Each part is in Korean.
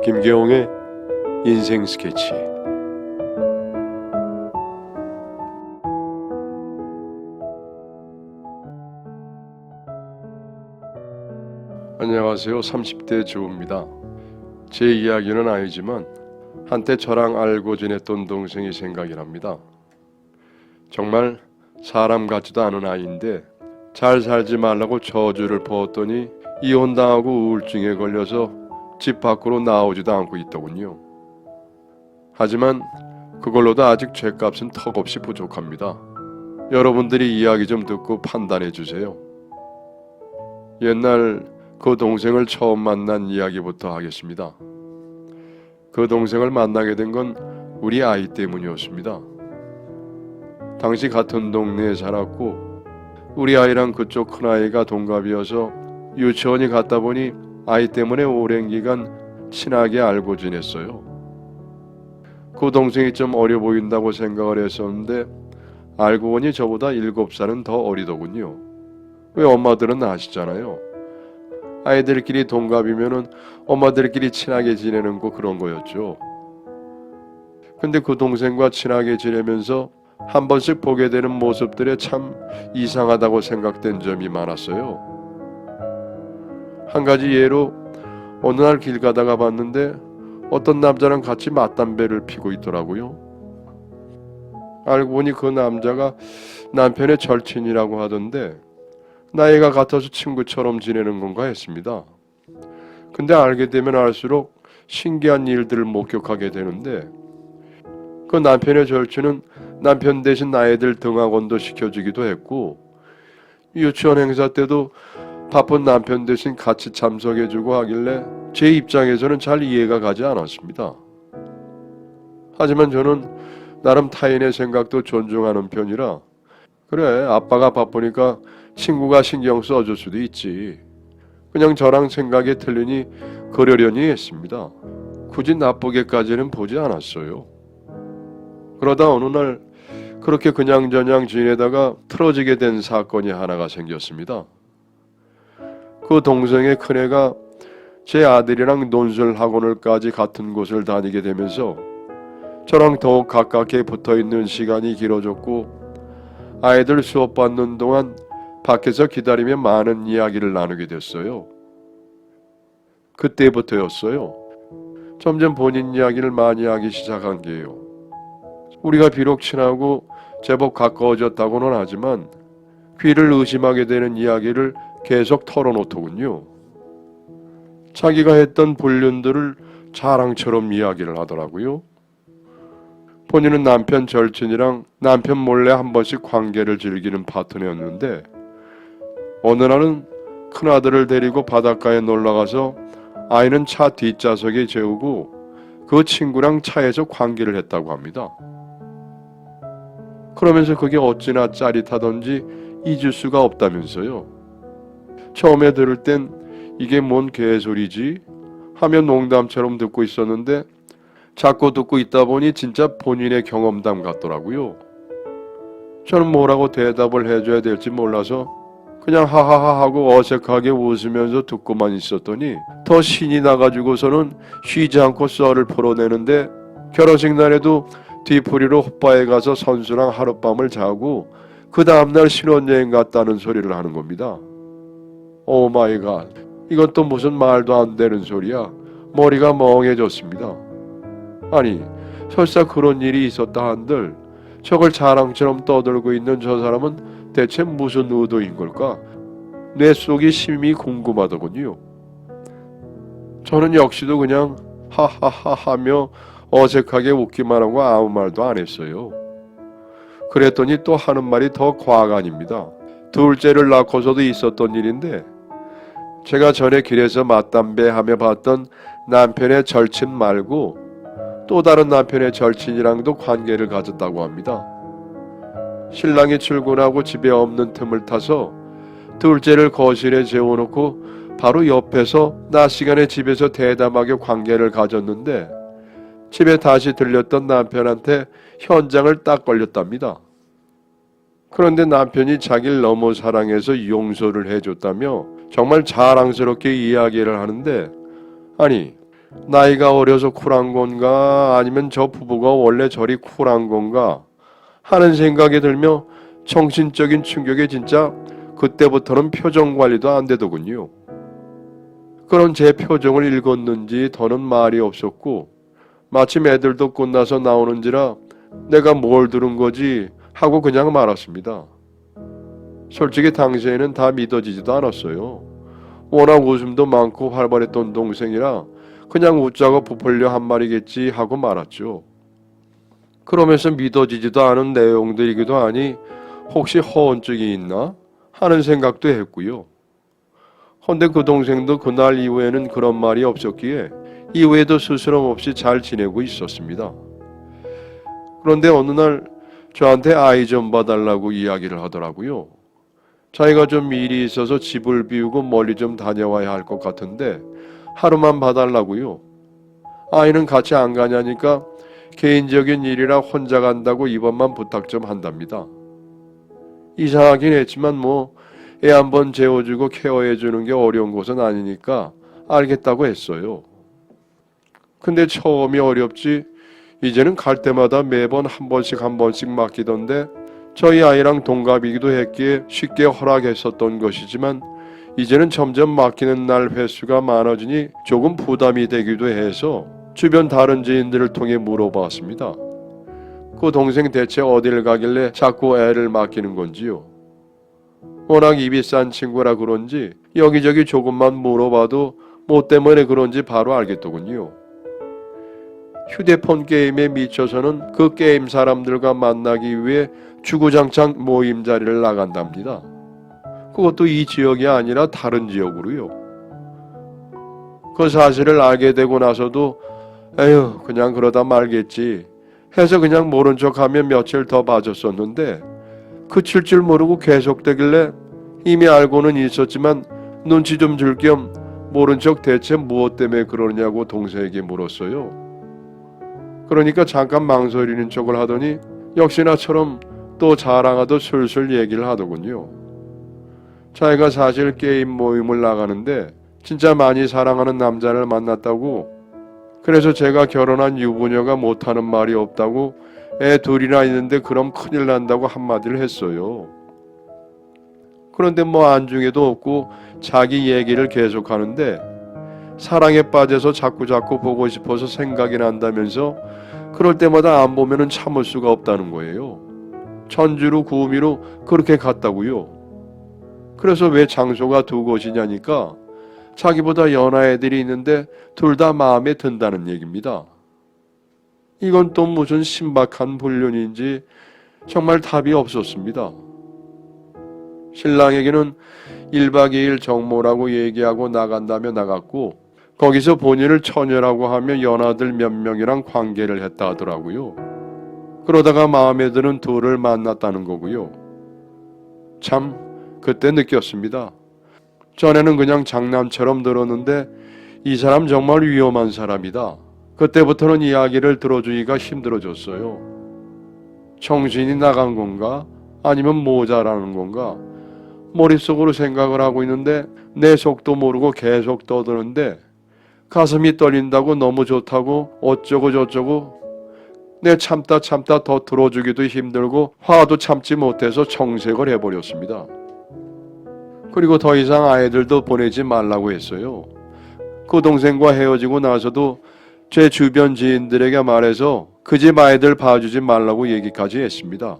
김계홍의 인생 스케치. 안녕하세요. 30대 조우입니다. 제 이야기는 아니지만 한때 저랑 알고 지냈던 동생이 생각이 납니다. 정말 사람 같지도 않은 아이인데 잘 살지 말라고 저주를 퍼었더니 이혼당하고 우울증에 걸려서 집 밖으로 나오지도 않고 있더군요. 하지만 그걸로도 아직 죗값은 턱없이 부족합니다. 여러분들이 이야기 좀 듣고 판단해 주세요. 옛날 그 동생을 처음 만난 이야기부터 하겠습니다. 그 동생을 만나게 된 건 우리 아이 때문이었습니다. 당시 같은 동네에 살았고 우리 아이랑 그쪽 큰아이가 동갑이어서 유치원이 갔다 보니 아이 때문에 오랜 기간 친하게 알고 지냈어요. 그 동생이 좀 어려 보인다고 생각을 했었는데 알고 보니 저보다 7살은 더 어리더군요. 왜 엄마들은 아시잖아요. 아이들끼리 동갑이면은 엄마들끼리 친하게 지내는 거 그런 거였죠. 근데 그 동생과 친하게 지내면서 한 번씩 보게 되는 모습들에 참 이상하다고 생각된 점이 많았어요. 한 가지 예로 어느 날 길 가다가 봤는데 어떤 남자랑 같이 맞담배를 피고 있더라고요. 알고 보니 그 남자가 남편의 절친이라고 하던데 나이가 같아서 친구처럼 지내는 건가 했습니다. 근데 알게 되면 알수록 신기한 일들을 목격하게 되는데 그 남편의 절친은 남편 대신 아이들 등하원도 시켜주기도 했고 유치원 행사 때도 바쁜 남편 대신 같이 참석해주고 하길래 제 입장에서는 잘 이해가 가지 않았습니다. 하지만 저는 나름 타인의 생각도 존중하는 편이라 그래 아빠가 바쁘니까 친구가 신경 써줄 수도 있지. 그냥 저랑 생각이 틀리니 그러려니 했습니다. 굳이 나쁘게까지는 보지 않았어요. 그러다 어느 날 그렇게 그냥저냥 지내다가 틀어지게 된 사건이 하나가 생겼습니다. 그 동생의 큰애가 제 아들이랑 논술학원을까지 같은 곳을 다니게 되면서 저랑 더욱 가깝게 붙어있는 시간이 길어졌고 아이들 수업 받는 동안 밖에서 기다리며 많은 이야기를 나누게 됐어요. 그때부터였어요. 점점 본인 이야기를 많이 하기 시작한 게요. 우리가 비록 친하고 제법 가까워졌다고는 하지만 귀를 의심하게 되는 이야기를 계속 털어놓더군요. 자기가 했던 불륜들을 자랑처럼 이야기를 하더라고요. 본인은 남편 절친이랑 남편 몰래 한 번씩 관계를 즐기는 파트너였는데 어느 날은 큰아들을 데리고 바닷가에 놀러가서 아이는 차 뒷좌석에 재우고 그 친구랑 차에서 관계를 했다고 합니다. 그러면서 그게 어찌나 짜릿하던지 잊을 수가 없다면서요. 처음에 들을 땐 이게 뭔 개소리지 하며 농담처럼 듣고 있었는데 자꾸 듣고 있다 보니 진짜 본인의 경험담 같더라고요. 저는 뭐라고 대답을 해줘야 될지 몰라서 그냥 하하하 하고 어색하게 웃으면서 듣고만 있었더니 더 신이 나가지고서는 쉬지 않고 썰을 풀어내는데 결혼식 날에도 뒤풀이로 호빠에 가서 선수랑 하룻밤을 자고 그 다음날 신혼여행 갔다는 소리를 하는 겁니다. 오 마이 갓, 이것도 무슨 말도 안 되는 소리야. 머리가 멍해졌습니다. 아니 설사 그런 일이 있었다 한들 저걸 자랑처럼 떠들고 있는 저 사람은 대체 무슨 의도인 걸까? 뇌 속이 심히 궁금하더군요. 저는 역시도 그냥 하하하 하며 어색하게 웃기만 하고 아무 말도 안 했어요. 그랬더니 또 하는 말이 더 과학 아닙니다. 둘째를 낳고서도 있었던 일인데 제가 전에 길에서 맞담배 하며 봤던 남편의 절친 말고 또 다른 남편의 절친이랑도 관계를 가졌다고 합니다. 신랑이 출근하고 집에 없는 틈을 타서 둘째를 거실에 재워놓고 바로 옆에서 낮 시간에 집에서 대담하게 관계를 가졌는데 집에 다시 들렸던 남편한테 현장을 딱 걸렸답니다. 그런데 남편이 자기를 너무 사랑해서 용서를 해줬다며 정말 자랑스럽게 이야기를 하는데 아니 나이가 어려서 쿨한 건가 아니면 저 부부가 원래 저리 쿨한 건가 하는 생각이 들며 정신적인 충격에 진짜 그때부터는 표정 관리도 안 되더군요. 그런 제 표정을 읽었는지 더는 말이 없었고 마침 애들도 끝나서 나오는지라 내가 뭘 들은 거지 하고 그냥 말았습니다. 솔직히 당시에는 다 믿어지지도 않았어요. 워낙 웃음도 많고 활발했던 동생이라 그냥 웃자고 부풀려 한 말이겠지 하고 말았죠. 그러면서 믿어지지도 않은 내용들이기도 하니 혹시 허언증이 있나 하는 생각도 했고요. 헌데 그 동생도 그날 이후에는 그런 말이 없었기에 이후에도 스스럼 없이 잘 지내고 있었습니다. 그런데 어느 날 저한테 아이 좀 봐달라고 이야기를 하더라고요. 자기가 좀 일이 있어서 집을 비우고 멀리 좀 다녀와야 할 것 같은데 하루만 봐달라고요. 아이는 같이 안 가냐니까 개인적인 일이라 혼자 간다고 이번만 부탁 좀 한답니다. 이상하긴 했지만 애 한번 재워주고 케어해주는 게 어려운 것은 아니니까 알겠다고 했어요. 근데 처음이 어렵지 이제는 갈 때마다 매번 한 번씩 맡기던데 저희 아이랑 동갑이기도 했기에 쉽게 허락했었던 것이지만 이제는 점점 맡기는 날 횟수가 많아지니 조금 부담이 되기도 해서 주변 다른 지인들을 통해 물어봤습니다. 그 동생 대체 어딜 가길래 자꾸 애를 맡기는 건지요. 워낙 입이 싼 친구라 그런지 여기저기 조금만 물어봐도 뭐 때문에 그런지 바로 알겠더군요. 휴대폰 게임에 미쳐서는 그 게임 사람들과 만나기 위해 주구장창 모임 자리를 나간답니다. 그것도 이 지역이 아니라 다른 지역으로요. 그 사실을 알게 되고 나서도 에휴 그냥 그러다 말겠지 해서 그냥 모른 척하면 며칠 더 봐줬었는데 그칠 줄 모르고 계속되길래 이미 알고는 있었지만 눈치 좀 줄 겸 모른 척 대체 무엇 때문에 그러냐고 동생에게 물었어요. 그러니까 잠깐 망설이는 척을 하더니 역시나처럼 또 자랑하듯 술술 얘기를 하더군요. 자기가 사실 게임 모임을 나가는데 진짜 많이 사랑하는 남자를 만났다고 그래서 제가 결혼한 유부녀가 못하는 말이 없다고 애 둘이나 있는데 그럼 큰일 난다고 한마디를 했어요. 그런데 안중에도 없고 자기 얘기를 계속하는데 사랑에 빠져서 자꾸 보고 싶어서 생각이 난다면서 그럴 때마다 안 보면은 참을 수가 없다는 거예요. 천주로 구미로 그렇게 갔다고요. 그래서 왜 장소가 두 곳이냐니까 자기보다 연하 애들이 있는데 둘 다 마음에 든다는 얘기입니다. 이건 또 무슨 신박한 불륜인지 정말 답이 없었습니다. 신랑에게는 1박 2일 정모라고 얘기하고 나간다며 나갔고 거기서 본인을 처녀라고 하며 연하들 몇 명이랑 관계를 했다 하더라고요. 그러다가 마음에 드는 둘을 만났다는 거고요. 참 그때 느꼈습니다. 전에는 그냥 장난처럼 들었는데 이 사람 정말 위험한 사람이다. 그때부터는 이야기를 들어주기가 힘들어졌어요. 정신이 나간 건가? 아니면 모자라는 건가? 머릿속으로 생각을 하고 있는데 내 속도 모르고 계속 떠드는데 가슴이 떨린다고 너무 좋다고 어쩌고 저쩌고 내 참다 더 들어주기도 힘들고 화도 참지 못해서 정색을 해버렸습니다. 그리고 더 이상 아이들도 보내지 말라고 했어요. 그 동생과 헤어지고 나서도 제 주변 지인들에게 말해서 그 집 아이들 봐주지 말라고 얘기까지 했습니다.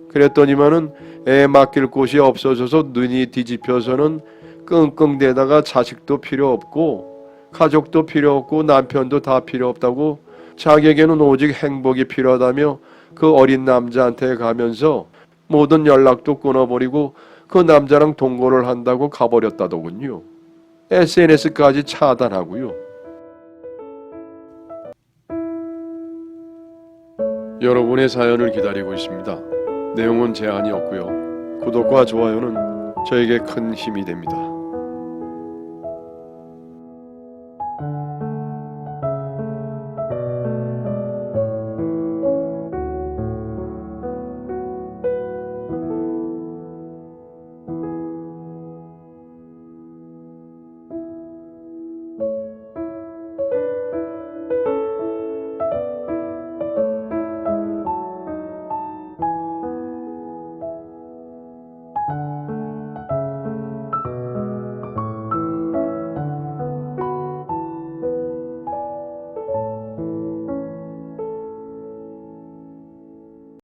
그랬더니만은 애 맡길 곳이 없어져서 눈이 뒤집혀서는 끙끙대다가 자식도 필요 없고 가족도 필요 없고 남편도 다 필요 없다고 자기에게는 오직 행복이 필요하다며 그 어린 남자한테 가면서 모든 연락도 끊어버리고 그 남자랑 동거를 한다고 가버렸다더군요. SNS까지 차단하고요. 여러분의 사연을 기다리고 있습니다. 내용은 제한이 없고요. 구독과 좋아요는 저에게 큰 힘이 됩니다.